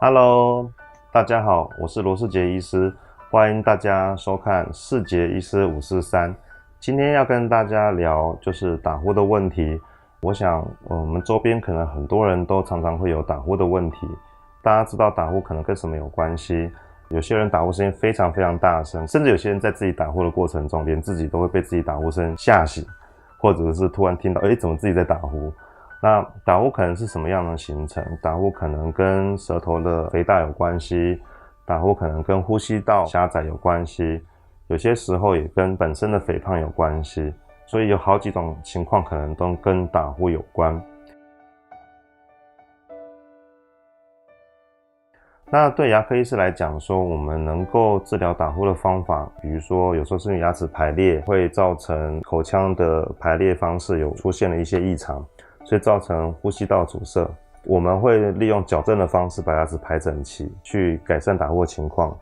Hello，大家好，我是罗世杰医师，欢迎大家收看世杰医师543。今天要跟大家聊就是打呼的问题。我想我们周边可能很多人都常常会有打呼的问题。大家知道打呼可能跟什么有关系？有些人打呼声音非常非常大声，甚至有些人在自己打呼的过程中，连自己都会被自己打呼声吓醒，或者是突然听到，怎么自己在打呼？那打呼可能是什么样的形成？打呼可能跟舌头的肥大有关系，打呼可能跟呼吸道狭窄有关系，有些时候也跟本身的肥胖有关系，所以有好几种情况可能都跟打呼有关。那对牙科医师来讲说，我们能够治疗打呼的方法，比如说有时候是因为牙齿排列会造成口腔的排列方式有出现了一些异常，所以造成呼吸道阻塞，我们会利用矫正的方式把牙齿排整齐，去改善打呼的情况，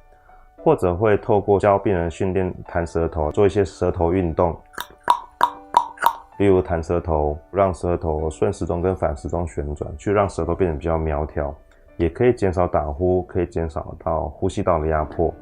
或者会透过教病人训练弹舌头，做一些舌头运动，例如弹舌头，让舌头顺时钟跟反时钟旋转，去让舌头变得比较苗条，也可以减少打呼，可以减少到呼吸道的压迫。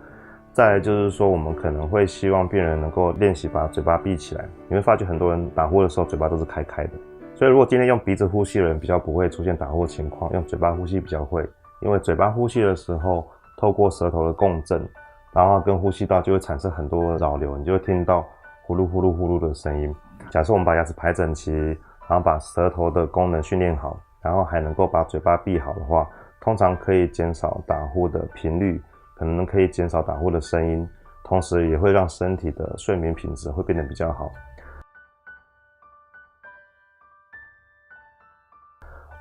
再来就是说，我们可能会希望病人能够练习把嘴巴闭起来，你会发觉很多人打呼的时候嘴巴都是开开的，所以如果今天用鼻子呼吸的人比较不会出现打呼的情况，用嘴巴呼吸比较会，因为嘴巴呼吸的时候透过舌头的共振，然后跟呼吸道就会产生很多扰流，你就会听到呼噜呼噜呼噜的声音。假设我们把牙齿排整齐，然后把舌头的功能训练好，然后还能够把嘴巴闭好的话，通常可以减少打呼的频率，可能可以减少打呼的声音，同时也会让身体的睡眠品质会变得比较好。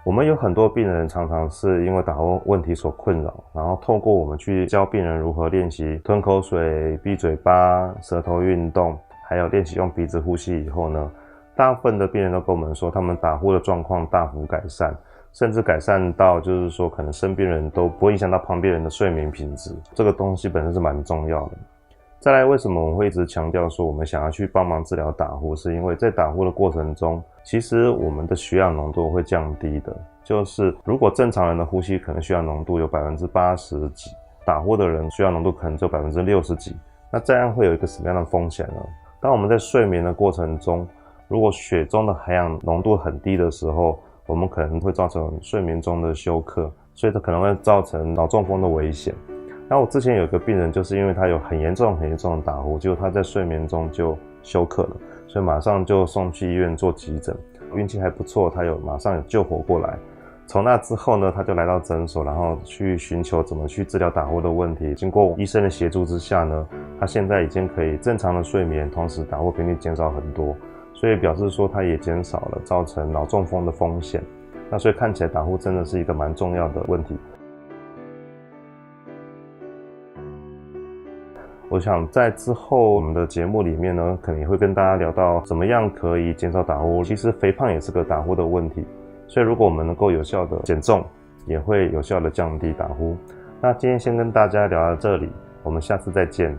我们有很多病人常常是因为打呼问题所困扰，然后透过我们去教病人如何练习吞口水、闭嘴巴、舌头运动，还有练习用鼻子呼吸以后呢，大部分的病人都跟我们说，他们打呼的状况大幅改善，甚至改善到就是说可能身边人都不会影响到旁边人的睡眠品质，这个东西本身是蛮重要的。再来，为什么我们会一直强调说我们想要去帮忙治疗打呼，是因为在打呼的过程中，其实我们的血氧浓度会降低的，就是如果正常人的呼吸可能血氧浓度有80%几，打呼的人血氧浓度可能只有60%几，那这样会有一个什么样的风险呢？当我们在睡眠的过程中，如果血中的含氧浓度很低的时候，我们可能会造成睡眠中的休克，所以它可能会造成脑中风的危险。那我之前有一个病人，就是因为他有很严重的打呼，结果他在睡眠中就休克了，所以马上就送去医院做急诊，运气还不错，他马上有救活过来。从那之后呢，他就来到诊所，然后去寻求怎么去治疗打呼的问题。经过医生的协助之下呢，他现在已经可以正常的睡眠，同时打呼频率减少很多，所以表示说他也减少了造成脑中风的风险。那所以看起来打呼真的是一个蛮重要的问题。我想在之后我们的节目里面呢，可能也会跟大家聊到怎么样可以减少打呼。其实肥胖也是个打呼的问题，所以如果我们能够有效的减重，也会有效的降低打呼。那今天先跟大家聊到这里，我们下次再见。